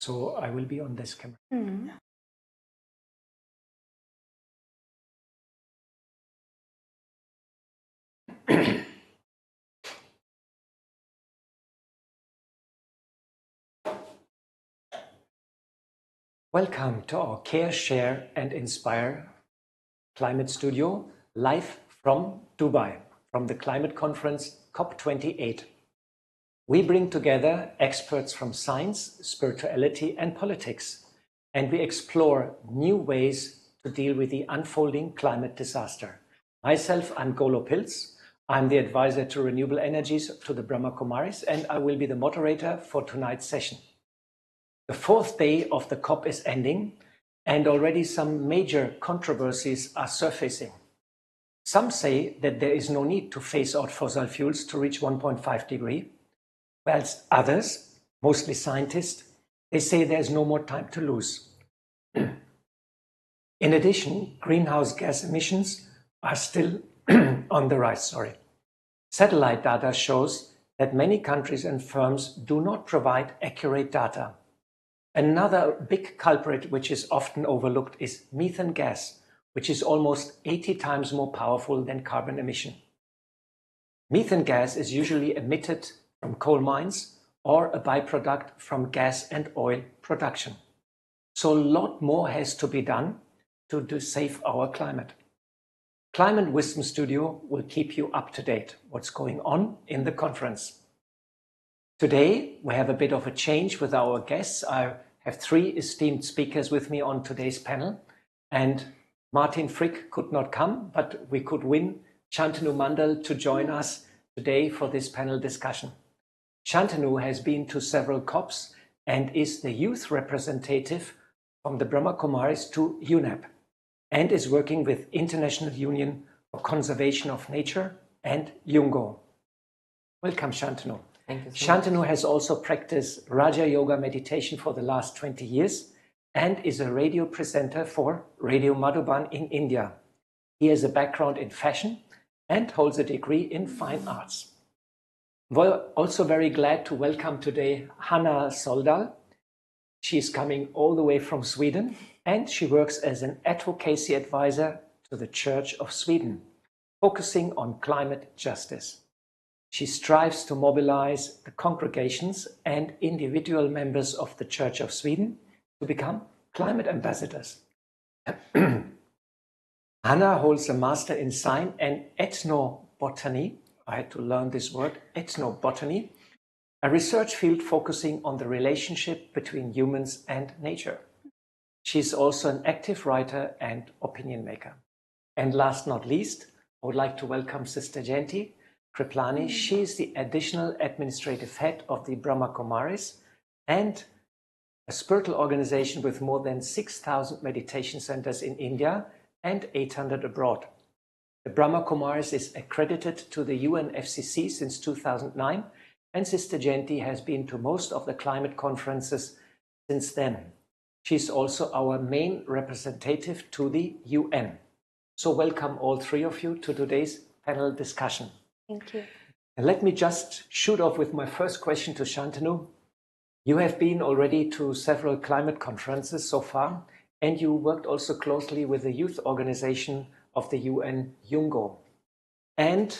So I will be on this camera. Welcome to our Care, Share and Inspire Climate Studio, live from Dubai, from the climate conference COP28. We bring together experts from science, spirituality and politics, and we explore new ways to deal with the unfolding climate disaster. Myself, I'm Golo Pilz. I'm the advisor to renewable energies to the Brahma Kumaris, and I will be the moderator for tonight's session. The fourth day of the COP is ending, and already some major controversies are surfacing. Some say that there is no need to phase out fossil fuels to reach 1.5 degrees, whilst others, mostly scientists, they say there's no more time to lose. In addition, greenhouse gas emissions are still on the rise. Satellite data shows that many countries and firms do not provide accurate data. Another big culprit, which is often overlooked, is methane gas, which is almost 80 times more powerful than carbon emission. Methane gas is usually emitted from coal mines or a byproduct from gas and oil production. So a lot more has to be done to save our climate. Climate Wisdom Studio will keep you up to date what's going on in the conference. Today, we have a bit of a change with our guests. I have three esteemed speakers with me on today's panel, and Martin Frick could not come, but we could win Shantanu Mandal to join us today for this panel discussion. Shantanu has been to several COPs and is the youth representative from the Brahma Kumaris to UNEP and is working with International Union for Conservation of Nature and UNGO. Welcome, Shantanu. Thank you so Shantanu much. has also practiced Raja Yoga meditation for the last 20 years and is a radio presenter for Radio Madhuban in India. He has a background in fashion and holds a degree in fine arts. We're also very glad to welcome today Hanna Soldal. She's coming all the way from Sweden and she works as an advocacy advisor to the Church of Sweden, focusing on climate justice. She strives to mobilize the congregations and individual members of the Church of Sweden to become climate ambassadors. Hanna holds a master in science and ethnobotany. I had to learn this word, ethnobotany, a research field focusing on the relationship between humans and nature. She's also an active writer and opinion maker. And last not least, I would like to welcome Sister Jayanti Kriplani. She is the additional administrative head of the Brahma Kumaris and a spiritual organization with more than 6,000 meditation centers in India and 800 abroad. The Brahma Kumaris is accredited to the UNFCCC since 2009, and Sister Jayanti has been to most of the climate conferences since then. She's also our main representative to the UN. So welcome all three of you to today's panel discussion. Thank you. And let me just shoot off with my first question to Shantanu. You have been already to several climate conferences so far, and you worked also closely with the youth organization of the UN, UNGO. And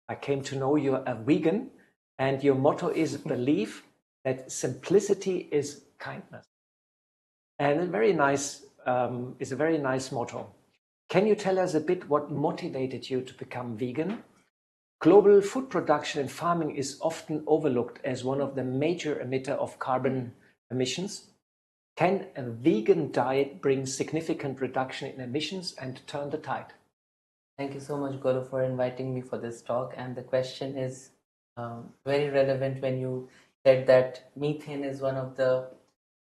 I came to know you're a vegan, and your motto is believe that simplicity is kindness. And a very nice, is a very nice motto. Can you tell us a bit what motivated you to become vegan? Global food production and farming is often overlooked as one of the major emitter of carbon emissions. Can a vegan diet bring significant reduction in emissions and turn the tide? Thank you so much, Golo, for inviting me for this talk. And the question is very relevant when you said that methane is one of the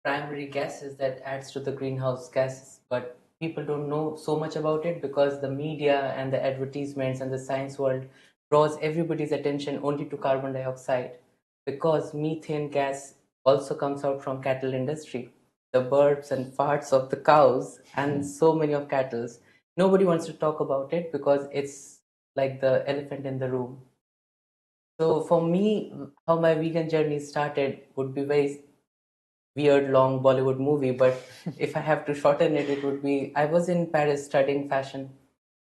primary gases that adds to the greenhouse gases. But people don't know so much about it because the media and the advertisements and the science world draws everybody's attention only to carbon dioxide, because methane gas also comes out from cattle industry, the burps and farts of the cows and so many of cattle. Nobody wants to talk about it because it's like the elephant in the room. So for me, how my vegan journey started would be very weird long Bollywood movie, but if I have to shorten it, it would be I was in Paris studying fashion,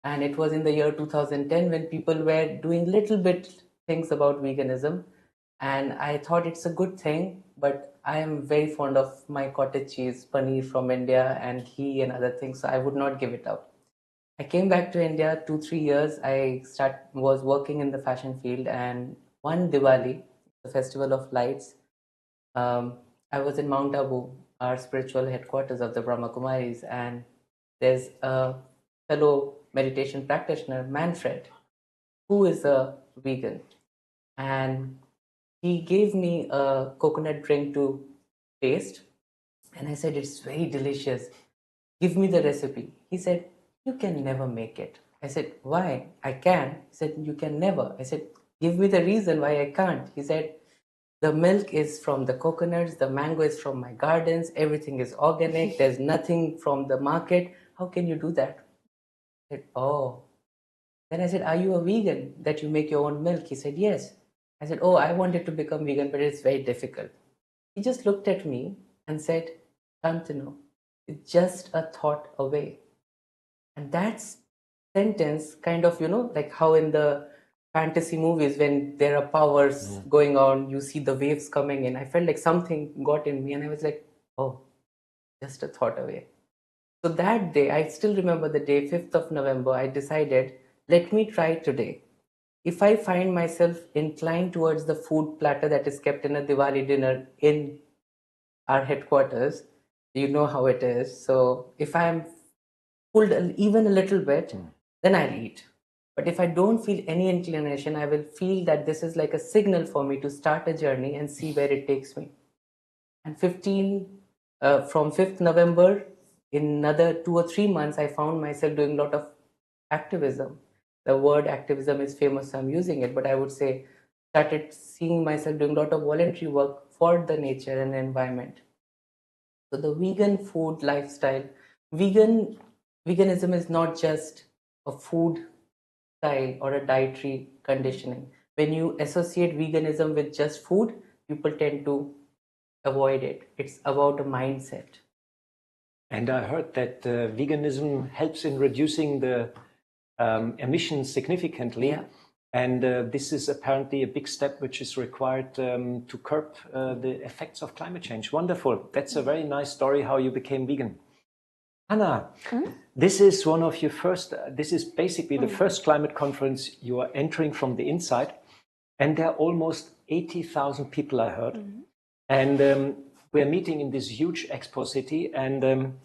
and it was in the year 2010 when people were doing little bit things about veganism, and I thought it's a good thing, but I am very fond of my cottage cheese, paneer from India, and ghee and other things, so I would not give it up. I came back to India 2 3 years. Was working in the fashion field, and one Diwali, the festival of lights, um, I was in Mount Abu, our spiritual headquarters of the Brahma Kumaris, and there's a fellow meditation practitioner, Manfred, who is a vegan, and he gave me a coconut drink to taste, and I said, "It's very delicious. Give me the recipe." He said, "You can never make it." I said, "Why? I can." He said, "You can never." I said, "Give me the reason why I can't." He said, "The milk is from the coconuts, the mango is from my gardens, everything is organic, there's nothing from the market. How can you do that?" I said, "Oh." Then I said, "Are you a vegan that you make your own milk?" He said, "Yes." I said, "Oh, I wanted to become vegan, but it's very difficult." He just looked at me and said, "Shantanu, it's just a thought away." And that sentence kind of, like how in the fantasy movies, when there are powers going on, you see the waves coming in. I felt like something got in me, and I was like, oh, just a thought away. So that day, I still remember the day, 5th of November, I decided, let me try today. If I find myself inclined towards the food platter that is kept in a Diwali dinner in our headquarters, you know how it is. So if I'm pulled even a little bit, then I'll eat. But if I don't feel any inclination, I will feel that this is like a signal for me to start a journey and see where it takes me. And from 5th November, in another 2 or 3 months, I found myself doing a lot of activism. The word activism is famous, so I'm using it, but I would say started seeing myself doing a lot of voluntary work for the nature and the environment. So the vegan food lifestyle, veganism is not just a food style or a dietary conditioning. When you associate veganism with just food, people tend to avoid it. It's about a mindset. And I heard that veganism helps in reducing the emissions significantly. Yeah. And this is apparently a big step which is required to curb the effects of climate change. Wonderful. That's a very nice story how you became vegan. Anna, this is one of your first, this is basically the first climate conference you are entering from the inside. And there are almost 80,000 people, I heard. And we're meeting in this huge expo city, and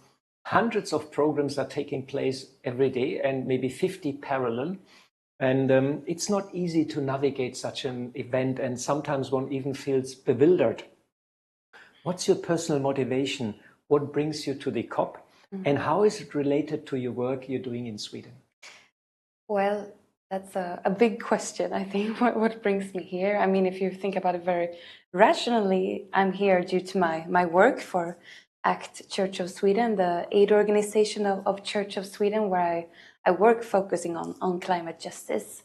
hundreds of programs are taking place every day, and maybe 50 parallel. And it's not easy to navigate such an event, and sometimes one even feels bewildered. What's your personal motivation? What brings you to the COP? And how is it related to your work you're doing in Sweden? Well, that's a big question, I think, what brings me here. I mean, if you think about it very rationally, I'm here due to my work for ACT Church of Sweden, the aid organization of Church of Sweden, where I work focusing on climate justice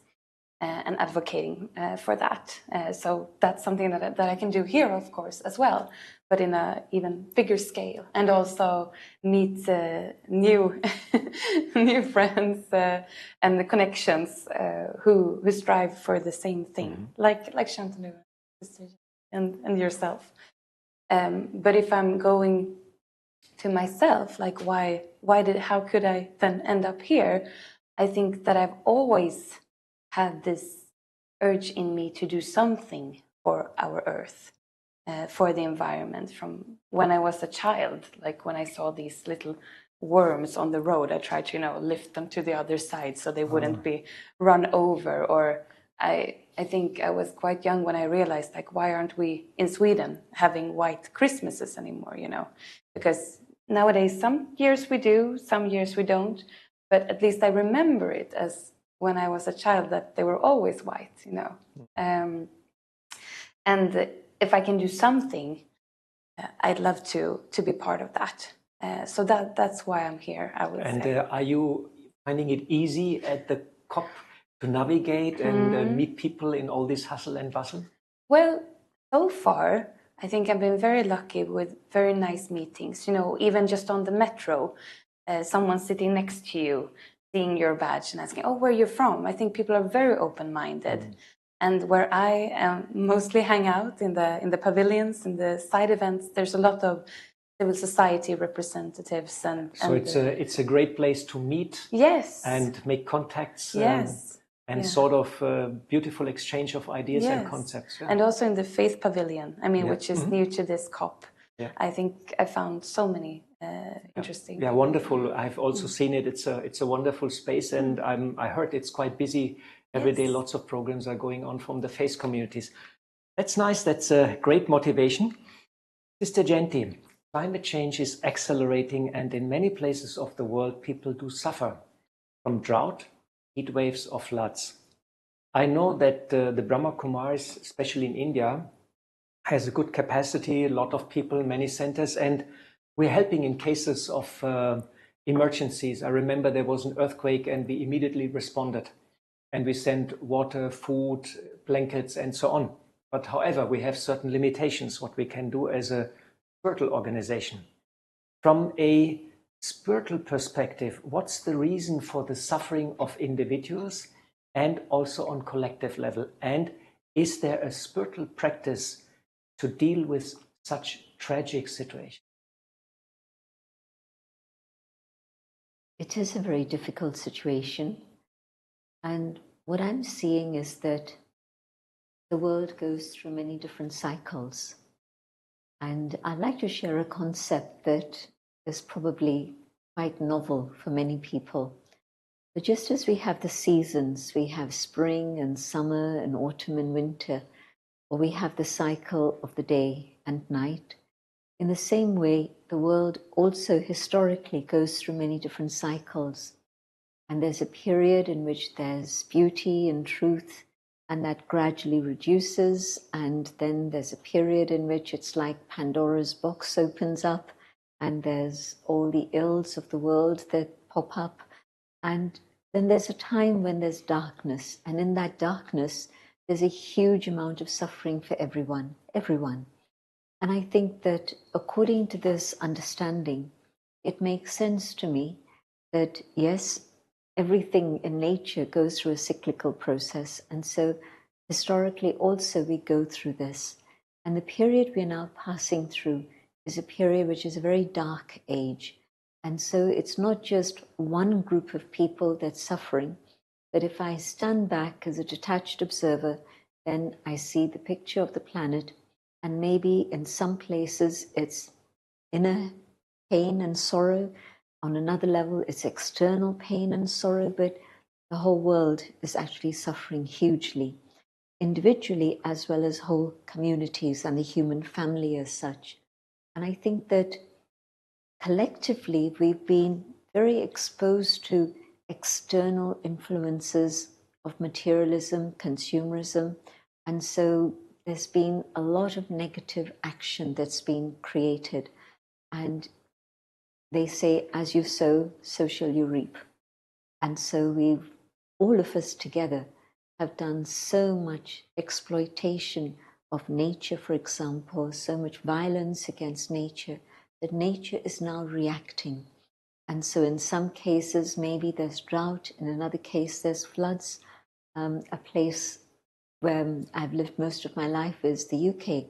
and advocating for that. So that's something that I can do here, of course, as well, but in an even bigger scale, and also meet new new friends and the connections who strive for the same thing, like Shantanu and yourself. But if I'm going to myself, like how could I then end up here? I think that I've always had this urge in me to do something for our earth, for the environment. From when I was a child, like when I saw these little worms on the road, I tried to lift them to the other side so they wouldn't be run over. Or I think I was quite young when I realized, like, why aren't we in Sweden having white Christmases anymore? Because nowadays some years we do, some years we don't, but at least I remember it as when I was a child that they were always white, and if I can do something, I'd love to be part of that. So that's why I'm here, I would say. And are you finding it easy at the COP to navigate and meet people in all this hustle and bustle? Well, so far, I think I've been very lucky with very nice meetings. You know, even just on the metro, someone sitting next to you, seeing your badge and asking, "Oh, where are you from?" I think people are very open-minded. And where I mostly hang out in the pavilions, in the side events, there's a lot of civil society representatives, so it's a great place to meet. Yes. And make contacts. Yes. And sort of beautiful exchange of ideas and concepts. And also in the faith pavilion, I mean, which is new to this COP. I think I found so many interesting. Yeah, wonderful. I've also seen it. It's a wonderful space, and I heard it's quite busy every day. Lots of programs are going on from the faith communities. That's nice. That's a great motivation. Sister Genti, climate change is accelerating, and in many places of the world, people do suffer from drought, heat waves, or floods. I know that the Brahma Kumaris, especially in India, has a good capacity, a lot of people, many centers, and we're helping in cases of emergencies. I remember there was an earthquake and we immediately responded, and we sent water, food, blankets, and so on. But however, we have certain limitations, what we can do as a spiritual organization. From a spiritual perspective, what's the reason for the suffering of individuals and also on collective level? And is there a spiritual practice to deal with such tragic situations? It is a very difficult situation. And what I'm seeing is that the world goes through many different cycles. And I'd like to share a concept that is probably quite novel for many people. But just as we have the seasons, we have spring and summer and autumn and winter, or we have the cycle of the day and night, in the same way, the world also historically goes through many different cycles. And there's a period in which there's beauty and truth, and that gradually reduces. And then there's a period in which it's like Pandora's box opens up, and there's all the ills of the world that pop up. And then there's a time when there's darkness. And in that darkness, there's a huge amount of suffering for everyone. And I think that according to this understanding, it makes sense to me that, yes, everything in nature goes through a cyclical process. And so historically also we go through this. And the period we're now passing through is a period which is a very dark age. And so it's not just one group of people that's suffering, but if I stand back as a detached observer, then I see the picture of the planet. And maybe in some places it's inner pain and sorrow. On another level, it's external pain and sorrow, but the whole world is actually suffering hugely, individually as well as whole communities and the human family as such. And I think that collectively we've been very exposed to external influences of materialism, consumerism, and so there's been a lot of negative action that's been created. And they say, as you sow, so shall you reap. And so we've, all of us together, have done so much exploitation of nature, for example, so much violence against nature, that nature is now reacting. And so in some cases, maybe there's drought. In another case, there's floods. A place where I've lived most of my life is the UK.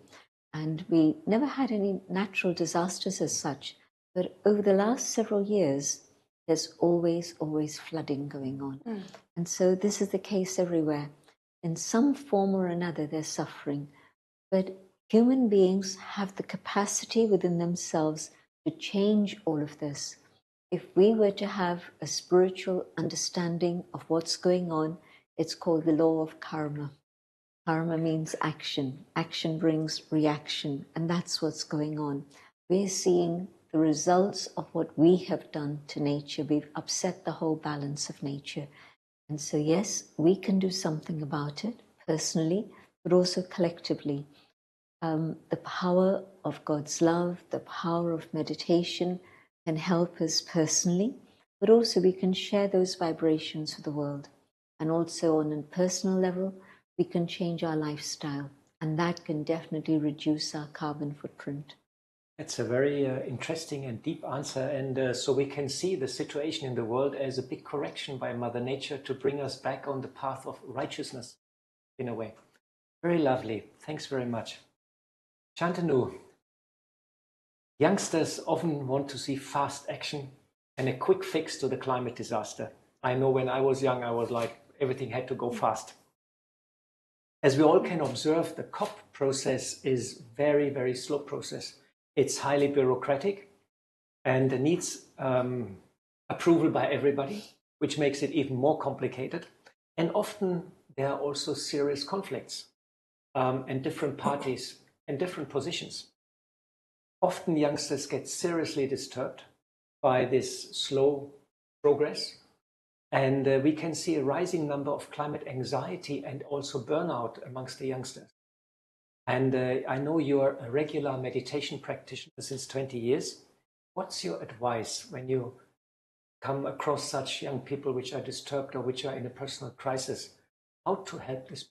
And we never had any natural disasters as such. But over the last several years, there's always flooding going on. And so this is the case everywhere. In some form or another, they're suffering. But human beings have the capacity within themselves to change all of this. If we were to have a spiritual understanding of what's going on, it's called the law of karma. Karma means action. Action brings reaction, and that's what's going on. We're seeing the results of what we have done to nature. We've upset the whole balance of nature. And so, yes, we can do something about it personally, but also collectively. The power of God's love, the power of meditation can help us personally, but also we can share those vibrations with the world. And also on a personal level, we can change our lifestyle. And that can definitely reduce our carbon footprint. That's a very interesting and deep answer. And so we can see the situation in the world as a big correction by Mother Nature to bring us back on the path of righteousness, in a way. Very lovely. Thanks very much. Shantanu, youngsters often want to see fast action and a quick fix to the climate disaster. I know when I was young, I was like, everything had to go fast. As we all can observe, the COP process is very, very slow process. It's highly bureaucratic and needs approval by everybody, which makes it even more complicated. And often there are also serious conflicts and different parties and different positions. Often youngsters get seriously disturbed by this slow progress. And we can see a rising number of climate anxiety and also burnout amongst the youngsters. And I know you're a regular meditation practitioner since 20 years. What's your advice when you come across such young people which are disturbed or which are in a personal crisis? How to help this?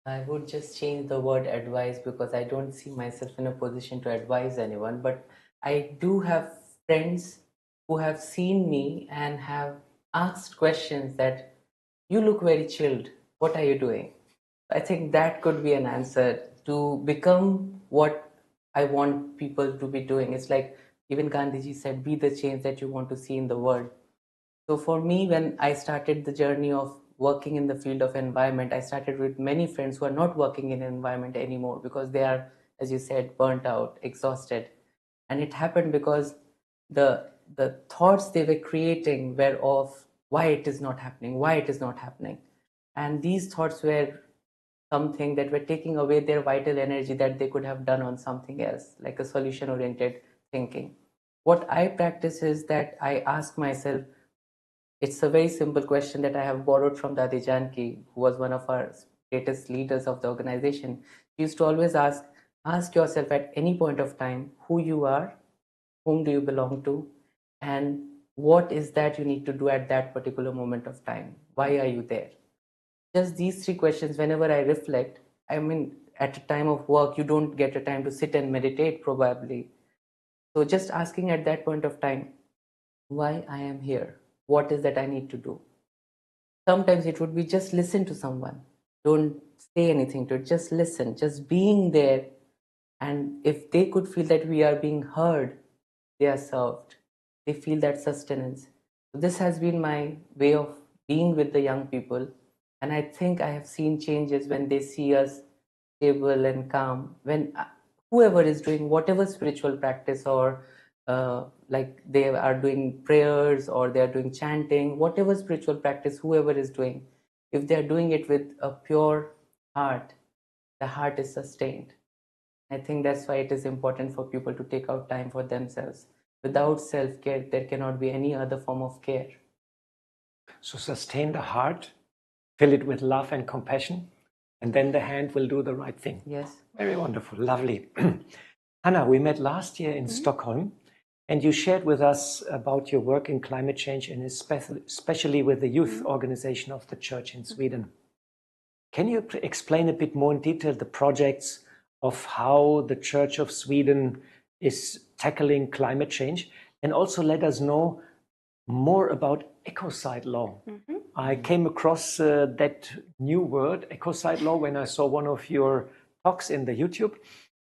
I would just change the word advice because I don't see myself in a position to advise anyone. But I do have friends who have seen me and have asked questions that, you look very chilled. What are you doing? I think that could be an answer to become what I want people to be doing. It's like even Gandhiji said, be the change that you want to see in the world. So for me, when I started the journey of working in the field of environment, I started with many friends who are not working in environment anymore because they are, as you said, burnt out, exhausted. And it happened because the thoughts they were creating were of why it is not happening, why it is not happening. And these thoughts were something that were taking away their vital energy that they could have done on something else, like a solution oriented thinking. What I practice is that I ask myself, it's a very simple question that I have borrowed from Dadi Janki, who was one of our greatest leaders of the organization. She used to always ask yourself at any point of time who you are, whom do you belong to, and what is that you need to do at that particular moment of time? Why are you there? Just these three questions, whenever I reflect, I mean, at a time of work, you don't get a time to sit and meditate probably. So just asking at that point of time, why I am here? What is that I need to do? Sometimes it would be just listen to someone. Don't say anything to it, just listen, just being there. And if they could feel that we are being heard, they are served. They feel that sustenance. So this has been my way of being with the young people. And I think I have seen changes when they see us stable and calm. When whoever is doing whatever spiritual practice or like they are doing prayers or they are doing chanting, whatever spiritual practice whoever is doing, if they are doing it with a pure heart, the heart is sustained. I think that's why it is important for people to take out time for themselves. Without self-care, there cannot be any other form of care. So sustain the heart, fill it with love and compassion, and then the hand will do the right thing. Yes. Very wonderful, lovely. Hannah, we met last year in Stockholm, and you shared with us about your work in climate change and especially with the youth organization of the church in Sweden. Can you explain a bit more in detail the projects of how the Church of Sweden is tackling climate change, and also let us know more about ecocide law? I came across that new word, ecocide law, when I saw one of your talks in the YouTube.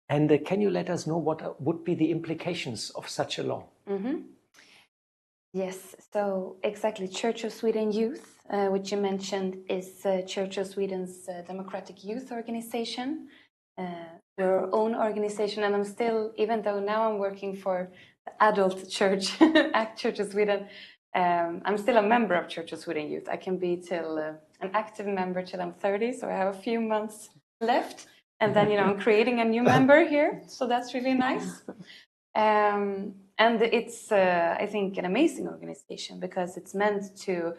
And can you let us know what would be the implications of such a law? Yes, so exactly. Church of Sweden Youth, which you mentioned, is Church of Sweden's democratic youth organization. We're our own organization, and I'm still, even though now I'm working for the adult church at Church of Sweden, I'm still a member of Church of Sweden Youth. I can be till an active member till I'm 30, so I have a few months left. And then, I'm creating a new member here, so that's really nice. And it's, I think, an amazing organization because it's meant to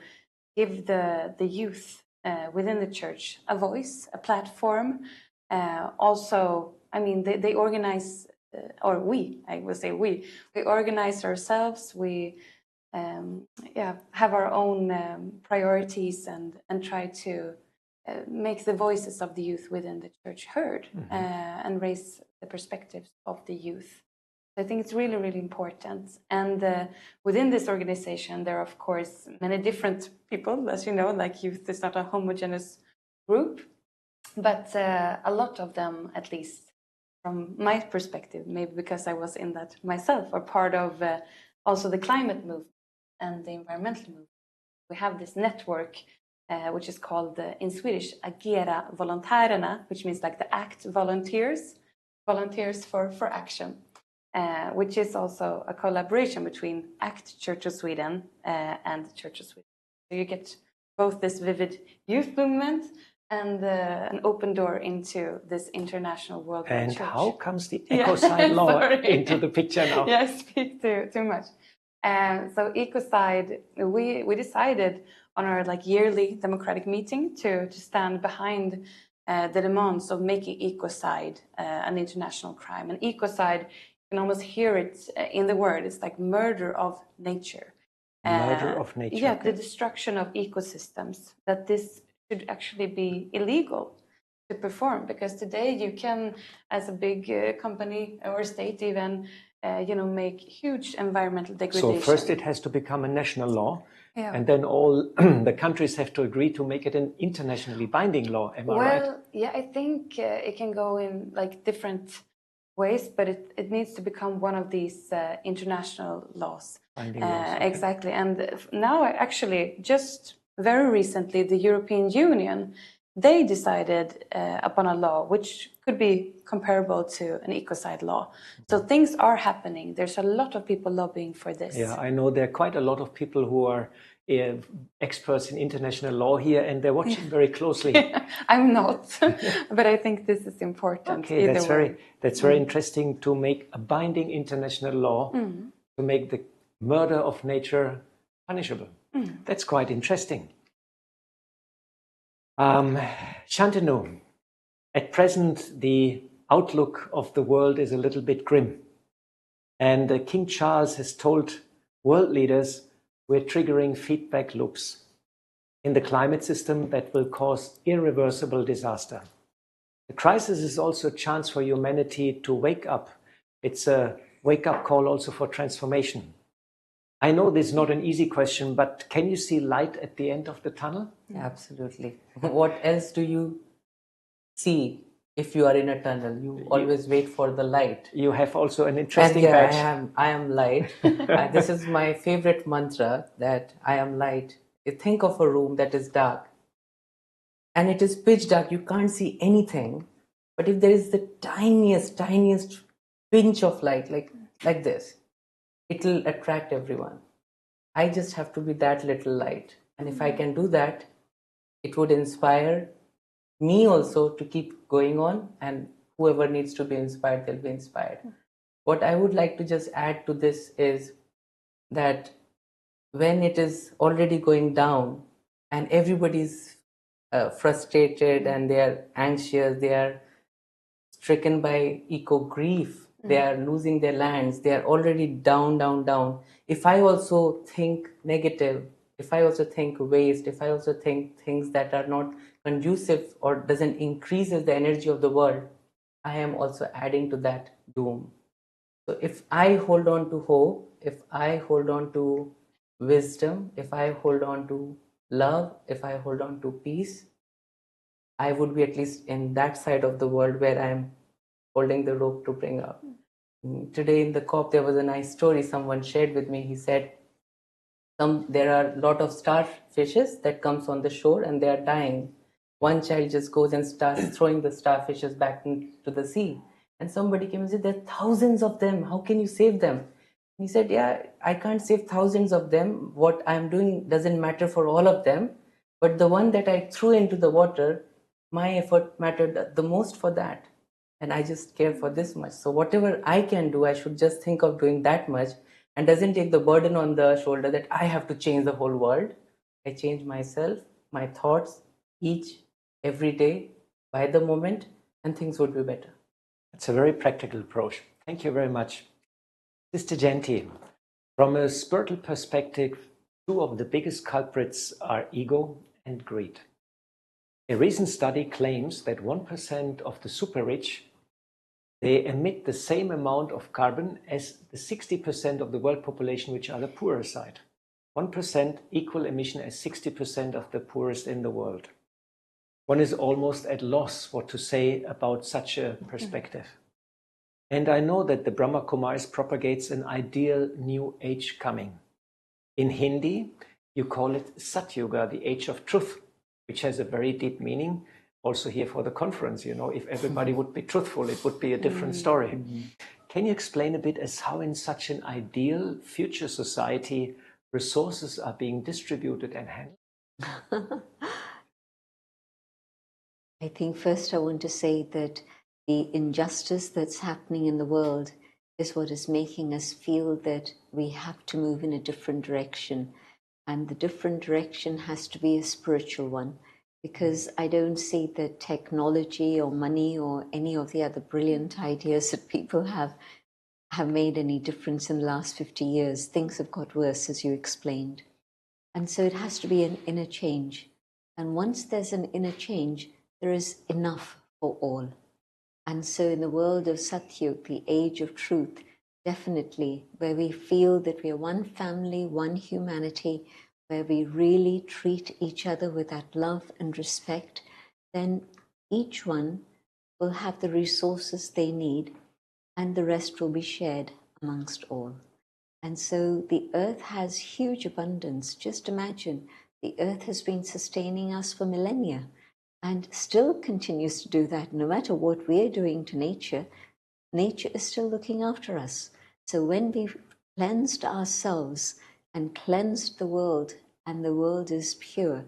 give the youth within the church a voice, a platform. Also, I mean, they organize, or I would say we organize ourselves. We have our own priorities and try to make the voices of the youth within the church heard, and raise the perspectives of the youth. I think it's really, really important. And within this organization, there are, of course, many different people, as you know, like youth is not a homogeneous group, but a lot of them, at least from my perspective, maybe because I was in that myself, are part of also the climate movement and the environmental movement. We have this network, which is called, in Swedish, Agera Volontärerna, which means like the ACT volunteers for action. Which is also a collaboration between ACT Church of Sweden and the Church of Sweden. So you get both this vivid youth movement and an open door into this international worldwide And church. how comes the ecocide law into the picture now? Yeah, I speak too much. So ecocide, we decided on our yearly democratic meeting to stand behind the demands of making ecocide an international crime. And ecocide, you can almost hear it in the word. It's like murder of nature. Murder of nature. Yeah, the destruction of ecosystems. That this should actually be illegal to perform, because today you can, as a big company or state even, make huge environmental degradation. So first it has to become a national law, yeah. And then all the countries have to agree to make it an internationally binding law. Am I right? Well, yeah, I think it can go in different ways, but it needs to become one of these international laws. Binding laws. Okay. Exactly. And now, actually, just very recently, the European Union, they decided upon a law which could be comparable to an ecocide law. So things are happening. There's a lot of people lobbying for this. Yeah, I know there are quite a lot of people who are experts in international law here, and they're watching very closely. I'm not, but I think this is important. Okay, that's very interesting to make a binding international law to make the murder of nature punishable. That's quite interesting. Shantanu, at present the outlook of the world is a little bit grim, and King Charles has told world leaders we're triggering feedback loops in the climate system that will cause irreversible disaster. The crisis is also a chance for humanity to wake up. It's a wake-up call also for transformation. I know this is not an easy question, but can you see light at the end of the tunnel? Absolutely. What else do you see if you are in a tunnel? You always wait for the light. You have also an interesting and yeah, badge. I am light. This is my favorite mantra, that I am light. You think of a room that is dark and it is pitch dark. You can't see anything. But if there is the tiniest pinch of light, like this, it will attract everyone. I just have to be that little light. And if I can do that, it would inspire me also to keep going on, and whoever needs to be inspired, they'll be inspired. What I would like to just add to this is that when it is already going down and everybody's frustrated and they are anxious, they are stricken by eco grief, they are losing their lands, they are already down. If I also think negative, if I also think waste, if I also think things that are not conducive or doesn't increases the energy of the world, I am also adding to that doom. So if I hold on to hope, if I hold on to wisdom, if I hold on to love, if I hold on to peace, I would be at least in that side of the world where I am holding the rope to bring up. Today in the COP, there was a nice story someone shared with me. He said, there are a lot of starfishes that comes on the shore and they are dying. One child just goes and starts throwing the starfishes back into the sea. And somebody came and said, there are thousands of them. How can you save them? He said, yeah, I can't save thousands of them. What I'm doing doesn't matter for all of them. But the one that I threw into the water, my effort mattered the most for that. And I just care for this much. So whatever I can do, I should just think of doing that much, and doesn't take the burden on the shoulder that I have to change the whole world. I change myself, my thoughts, every day, by the moment, and things would be better. It's a very practical approach. Thank you very much. Sister Genti, from a spiritual perspective, two of the biggest culprits are ego and greed. A recent study claims that 1% of the super rich, they emit the same amount of carbon as the 60% of the world population, which are the poorer side. 1% equal emission as 60% of the poorest in the world. One is almost at loss what to say about such a perspective. And I know that the Brahma Kumaris propagates an ideal new age coming. In Hindi, you call it Satyuga, the age of truth, which has a very deep meaning. Also here for the conference, you know, if everybody would be truthful, it would be a different story. Can you explain a bit as how in such an ideal future society resources are being distributed and handled? I think first I want to say that the injustice that's happening in the world is what is making us feel that we have to move in a different direction. And the different direction has to be a spiritual one, because I don't see that technology or money or any of the other brilliant ideas that people have made any difference in the last 50 years. Things have got worse, as you explained. And so it has to be an inner change. And once there's an inner change, there is enough for all. And so in the world of Satyug, the age of truth, definitely, where we feel that we are one family, one humanity, where we really treat each other with that love and respect, then each one will have the resources they need, and the rest will be shared amongst all. And so the earth has huge abundance. Just imagine, the earth has been sustaining us for millennia and still continues to do that. No matter what we're doing to nature, nature is still looking after us. So when we've cleansed ourselves and cleansed the world, and the world is pure,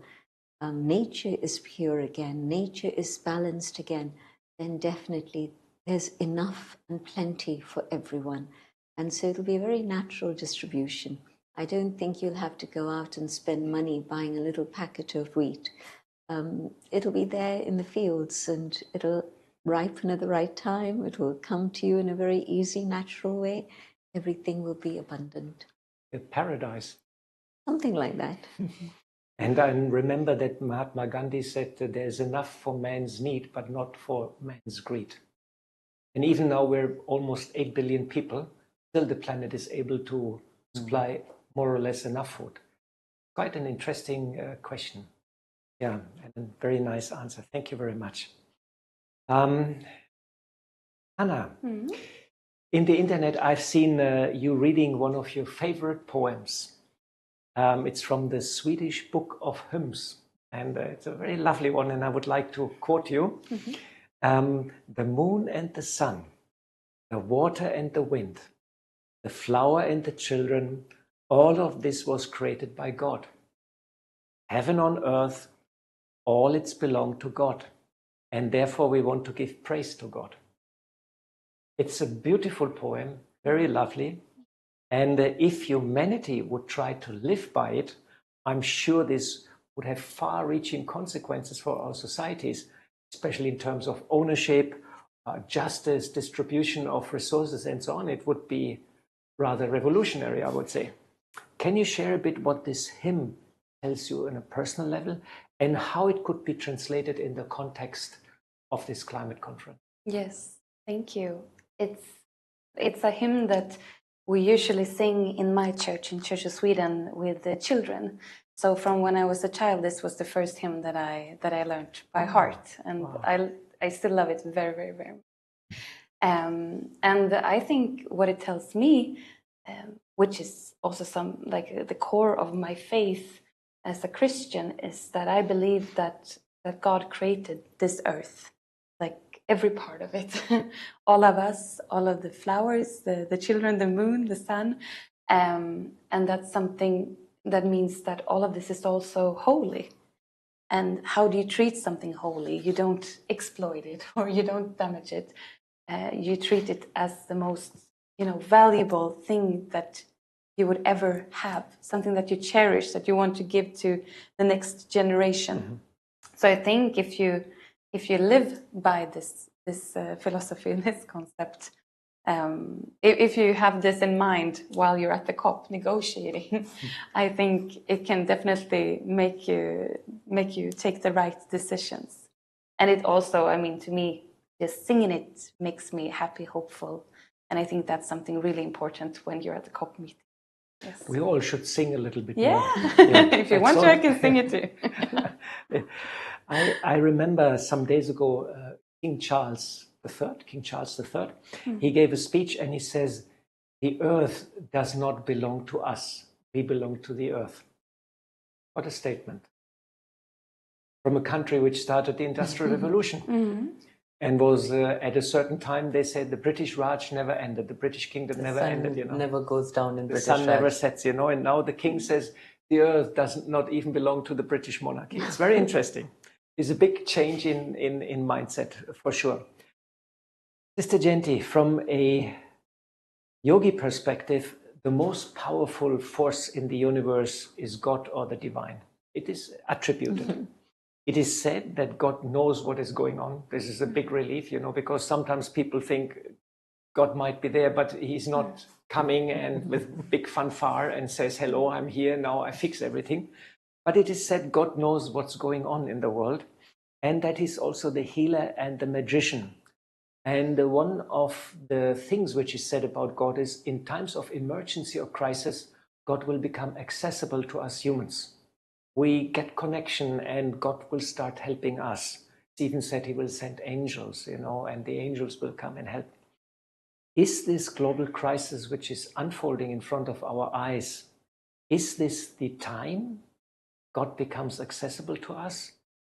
nature is pure again, nature is balanced again, then definitely there's enough and plenty for everyone. And so it'll be a very natural distribution. I don't think you'll have to go out and spend money buying a little packet of wheat. It'll be there in the fields, and it'll ripen at the right time. It will come to you in a very easy, natural way. Everything will be abundant. A paradise. Something like that. And I remember that Mahatma Gandhi said that there's enough for man's need, but not for man's greed. And even now we're almost 8 billion people, still the planet is able to supply more or less enough food. Quite an interesting question. Yeah, and a very nice answer. Thank you very much. Anna, in the internet, I've seen you reading one of your favorite poems. It's from the Swedish Book of Hymns, and it's a very lovely one, and I would like to quote you. The moon and the sun, the water and the wind, the flower and the children, all of this was created by God. Heaven on earth, all it's belonged to God, and therefore we want to give praise to God. It's a beautiful poem, very lovely, and if humanity would try to live by it, I'm sure this would have far-reaching consequences for our societies, especially in terms of ownership, justice, distribution of resources, and so on. It would be rather revolutionary, I would say. Can you share a bit what this hymn tells you on a personal level, and how it could be translated in the context of this climate conference? Yes, thank you. It's a hymn that we usually sing in my church, in Church of Sweden, with the children. So from when I was a child, this was the first hymn that I learned by heart, and I still love it very, very, very much. And I think what it tells me, which is also some like the core of my faith as a Christian, is that I believe that God created this earth, like every part of it, all of us, all of the flowers, the children, the moon, the sun, and that's something that means that all of this is also holy. And how do you treat something holy? You don't exploit it or you don't damage it. You treat it as the most, valuable thing that you would ever have, something that you cherish, that you want to give to the next generation. So I think if you live by this philosophy, this concept, if you have this in mind while you're at the COP negotiating, I think it can definitely make you take the right decisions. And it also, I mean, to me, just singing it makes me happy, hopeful. And I think that's something really important when you're at the COP meeting. Yes. We all should sing a little bit yeah. more. Yeah. If you want to, I can sing it too. I remember some days ago, King Charles III, he gave a speech and he says, the earth does not belong to us. We belong to the earth. What a statement. From a country which started the Industrial Revolution. And was at a certain time, they said the British Raj never ended, the British kingdom never ended. You know, never goes down in British the sun Raj. never sets. You know, and now the king says the earth does not even belong to the British monarchy. It's very interesting. It's a big change in mindset for sure. Sister Genti, from a yogi perspective, the most powerful force in the universe is God or the divine. It is attributed. It is said that God knows what is going on. This is a big relief, you know, because sometimes people think God might be there, but he's not coming and with big fanfare and says, hello, I'm here, now I fix everything. But it is said God knows what's going on in the world, and that he's also the healer and the magician. And one of the things which is said about God is in times of emergency or crisis, God will become accessible to us humans. We get connection and God will start helping us. It's even said he will send angels, you know, and the angels will come and help. Is this global crisis which is unfolding in front of our eyes, is this the time God becomes accessible to us?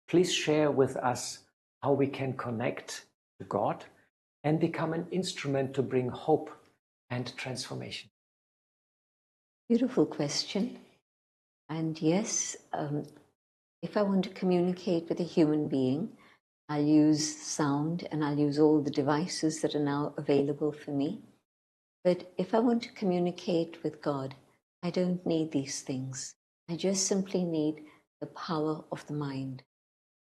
Please share with us how we can connect to God and become an instrument to bring hope and transformation. Beautiful question. And yes, if I want to communicate with a human being, I'll use sound and I'll use all the devices that are now available for me. But if I want to communicate with God, I don't need these things. I just simply need the power of the mind.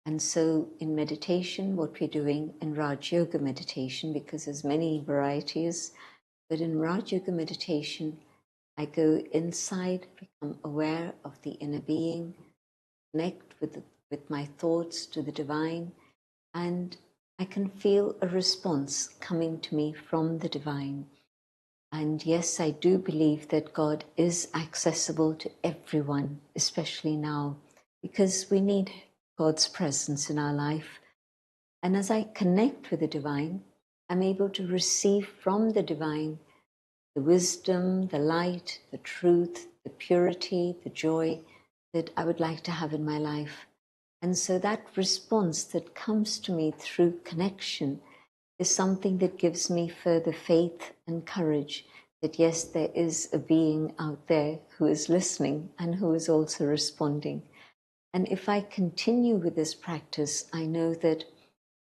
And so in meditation, what we're doing in Raj Yoga meditation, because there's many varieties, but in Raj Yoga meditation, I go inside, become aware of the inner being, connect with my thoughts to the divine, and I can feel a response coming to me from the divine. And yes, I do believe that God is accessible to everyone, especially now, because we need God's presence in our life. And as I connect with the divine, I'm able to receive from the divine the wisdom, the light, the truth, the purity, the joy that I would like to have in my life. And so that response that comes to me through connection is something that gives me further faith and courage that yes, there is a being out there who is listening and who is also responding. And if I continue with this practice, I know that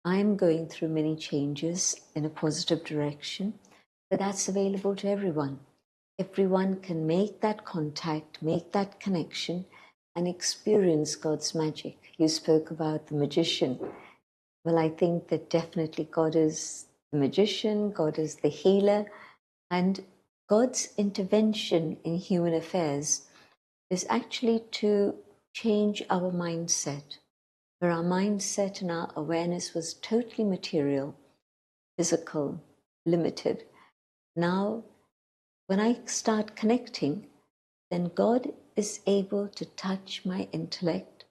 I'm going through many changes in a positive direction. But that's available to everyone. Everyone can make that contact, make that connection, and experience God's magic. You spoke about the magician. Well, I think that definitely God is the magician, God is the healer, and God's intervention in human affairs is actually to change our mindset, where our mindset and our awareness was totally material, physical, limited. Now, when I start connecting, then God is able to touch my intellect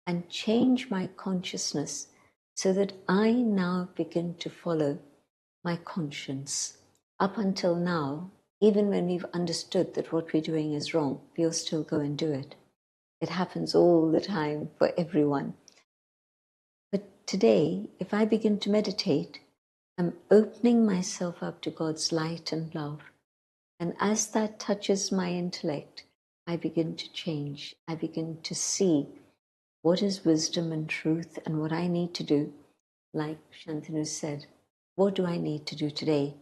and change my consciousness so that I now begin to follow my conscience. Up until now, even when we've understood that what we're doing is wrong, we'll still go and do it. It happens all the time for everyone. But today, if I begin to meditate, I'm opening myself up to God's light and love. And as that touches my intellect, I begin to change. I begin to see what is wisdom and truth and what I need to do. Like Shantanu said, what do I need to do today?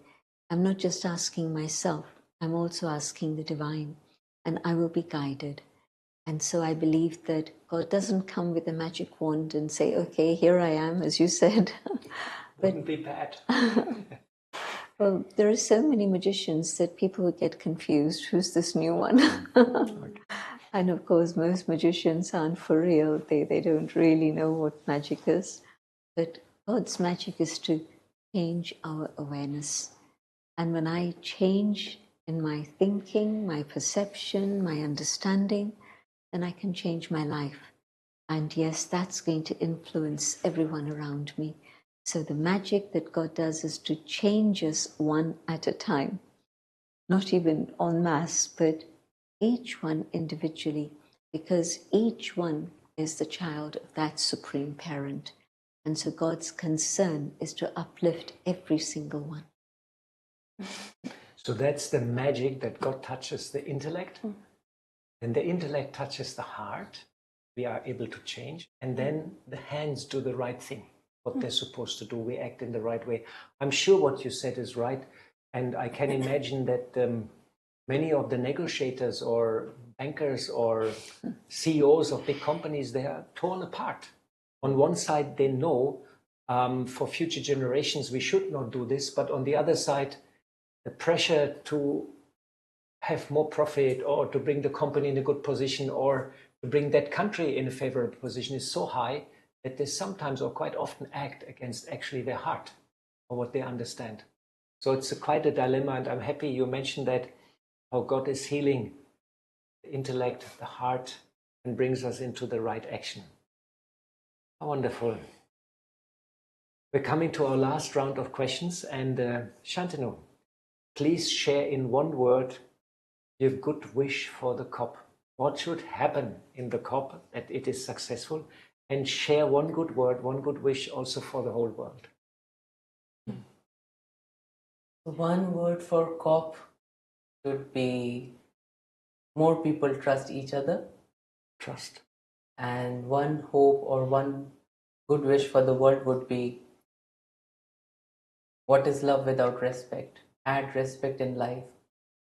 I'm not just asking myself, I'm also asking the divine, and I will be guided. And so I believe that God doesn't come with a magic wand and say, okay, here I am, as you said. Wouldn't be bad. Well, there are so many magicians that people would get confused. Who's this new one? And of course, most magicians aren't for real. They don't really know what magic is. But God's magic is to change our awareness. And when I change in my thinking, my perception, my understanding, then I can change my life. And yes, that's going to influence everyone around me. So the magic that God does is to change us one at a time. Not even en masse, but each one individually, because each one is the child of that supreme parent. And so God's concern is to uplift every single one. So that's the magic, that God touches the intellect, and the intellect touches the heart. We are able to change, and then the hands do the right thing, what they're supposed to do. We act in the right way. I'm sure what you said is right, and I can imagine that many of the negotiators or bankers or CEOs of big companies, they are torn apart. On one side, they know for future generations we should not do this, but on the other side, the pressure to have more profit or to bring the company in a good position or to bring that country in a favorable position is so high that they sometimes or quite often act against actually their heart or what they understand. So it's quite a dilemma, and I'm happy you mentioned that, how God is healing the intellect, the heart, and brings us into the right action. How wonderful. We're coming to our last round of questions, and Shantanu, please share in one word your good wish for the COP. What should happen in the COP that it is successful? And share one good word, one good wish also for the whole world. One word for COP should be more people trust each other. Trust. And one hope or one good wish for the world would be, what is love without respect? Add respect in life.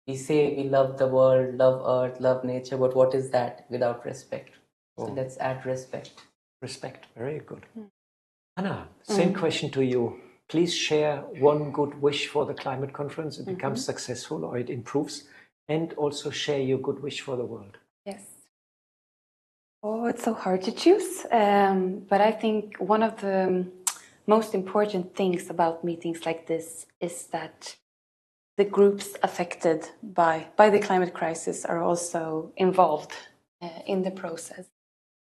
We say we love the world, love earth, love nature, but what is that without respect? So let's add respect. Respect, very good. Anna, same question to you. Please share one good wish for the climate conference. It becomes successful or it improves, and also share your good wish for the world. Yes. Oh, it's so hard to choose. But I think one of the most important things about meetings like this is that the groups affected by the climate crisis are also involved in the process.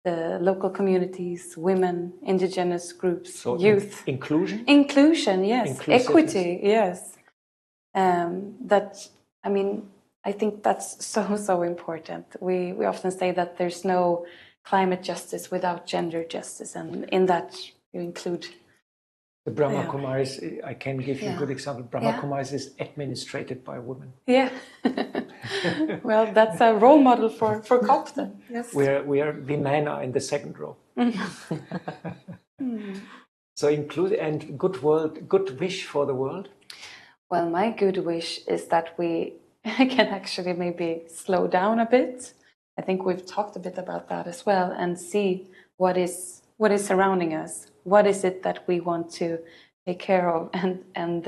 The local communities, women, indigenous groups, So youth. Inclusion? Inclusion, yes. Equity, yes. I think that's so important. We often say that there's no climate justice without gender justice, and in that you include the Brahma Kumaris. I can give you a good example. Brahma Kumaris is administrated by women. Yeah. Well, that's a role model for COP then. Yes. We men are in the second row. So include and good wish for the world. Well, my good wish is that we can actually maybe slow down a bit. I think we've talked a bit about that as well, and see what is surrounding us. What is it that we want to take care of and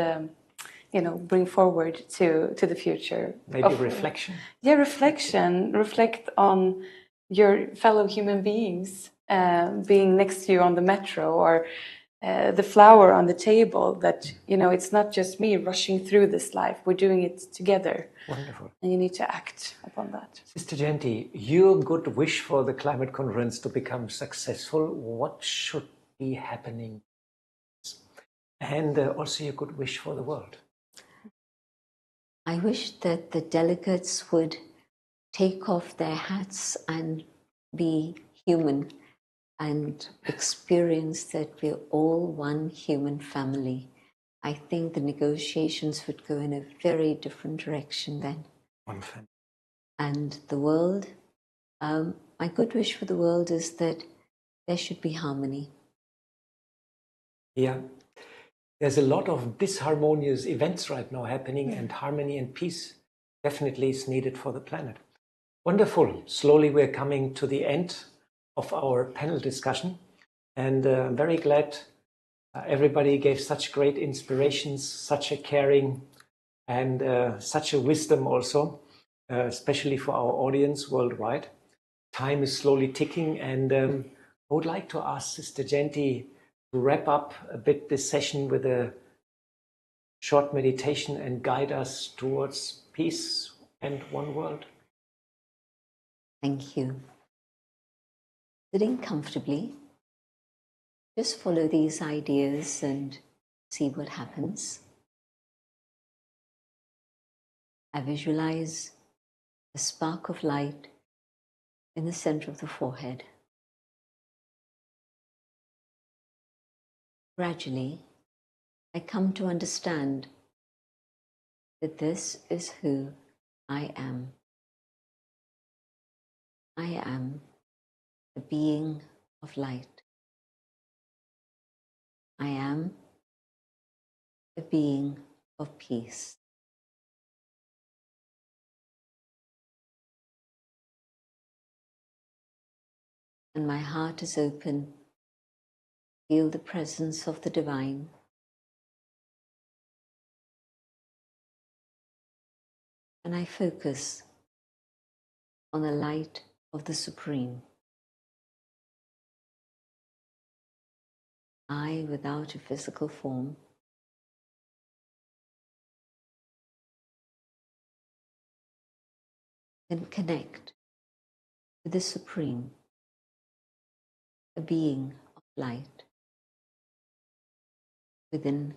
bring forward to the future? Maybe reflection. Yeah, reflection. Reflect on your fellow human beings being next to you on the metro, or the flower on the table, that it's not just me rushing through this life. We're doing it together. Wonderful. And you need to act upon that. Sister Jayanti, your good wish for the climate conference to become successful, what should be happening? And also your good wish for the world. I wish that the delegates would take off their hats and be human and experience that we're all one human family. I think the negotiations would go in a very different direction then. One family. And the world, my good wish for the world is that there should be harmony. Yeah. There's a lot of disharmonious events right now happening, and harmony and peace definitely is needed for the planet. Wonderful. Slowly we're coming to the end of our panel discussion, and I'm very glad Everybody gave such great inspirations, such a caring and such a wisdom also, especially for our audience worldwide. Time is slowly ticking, and I would like to ask Sister Genti to wrap up a bit this session with a short meditation and guide us towards peace and one world. Thank you. Sitting comfortably, just follow these ideas and see what happens. I visualize a spark of light in the center of the forehead. Gradually, I come to understand that this is who I am. I am a being of light. I am a being of peace. And my heart is open. Feel the presence of the divine. And I focus on the light of the Supreme. I, without a physical form, can connect with the Supreme, a being of light. Within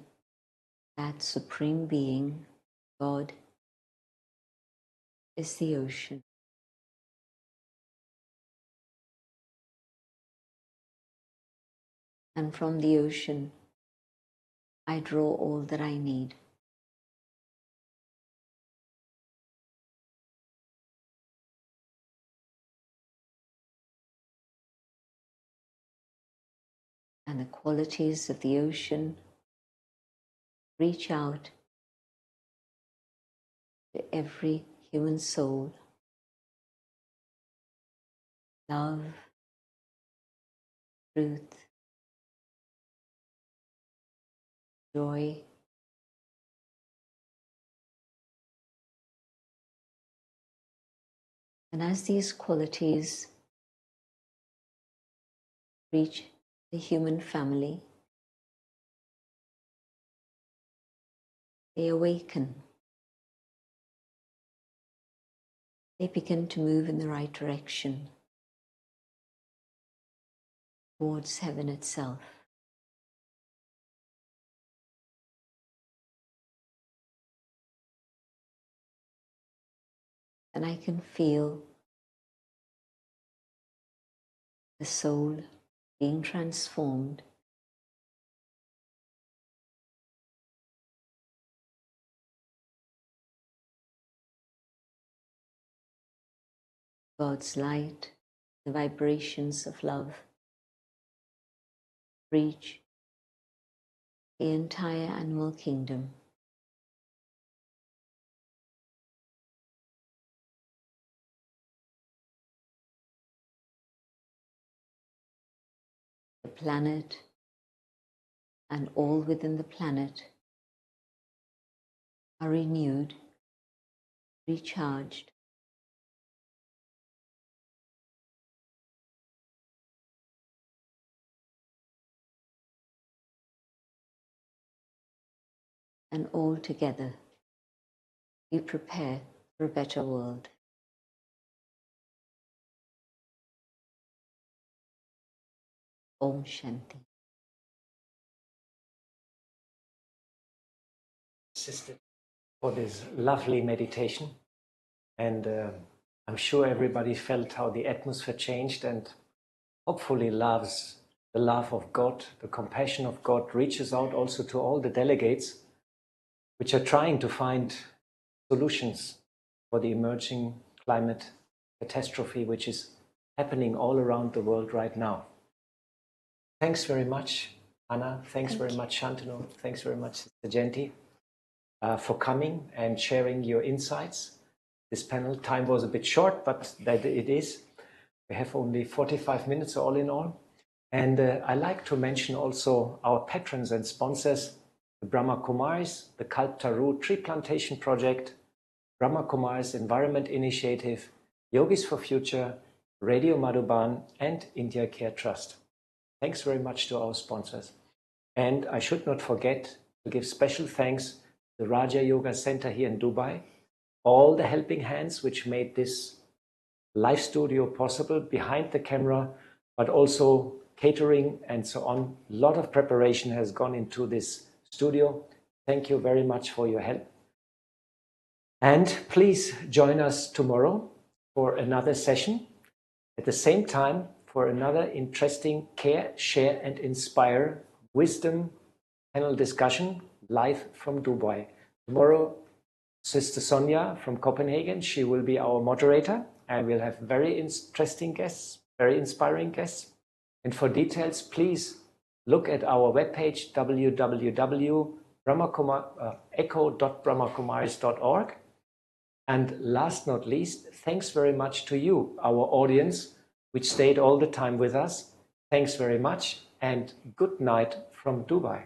that Supreme Being, God, is the ocean. And from the ocean, I draw all that I need. And the qualities of the ocean reach out to every human soul. Love, truth, joy, and as these qualities reach the human family, they awaken. They begin to move in the right direction towards heaven itself. And I can feel the soul being transformed. God's light, the vibrations of love, reach the entire animal kingdom. The planet and all within the planet are renewed, recharged, and all together we prepare for a better world. Om Shanti. Sister, for this lovely meditation. And I'm sure everybody felt how the atmosphere changed, and hopefully the love of God, the compassion of God reaches out also to all the delegates which are trying to find solutions for the emerging climate catastrophe which is happening all around the world right now. Thanks very much, Anna. Thanks very much, Shantanu. Thanks very much, Sister Genti, for coming and sharing your insights. This panel time was a bit short, but that it is. We have only 45 minutes all in all. And I like to mention also our patrons and sponsors, the Brahma Kumaris, the Kalptaru Tree Plantation Project, Brahma Kumaris Environment Initiative, Yogis for Future, Radio Madhuban, and India Care Trust. Thanks very much to our sponsors. And I should not forget to give special thanks to the Raja Yoga Center here in Dubai, all the helping hands which made this live studio possible behind the camera, but also catering and so on. A lot of preparation has gone into this studio. Thank you very much for your help. And please join us tomorrow for another session. At the same time, for another interesting Care, Share and Inspire Wisdom panel discussion live from Dubai. Tomorrow, Sister Sonia from Copenhagen, she will be our moderator, and we'll have very interesting guests, very inspiring guests. And for details, please look at our webpage, www.echo.brahmakumaris.org. And last not least, thanks very much to you, our audience, which stayed all the time with us. Thanks very much, and good night from Dubai.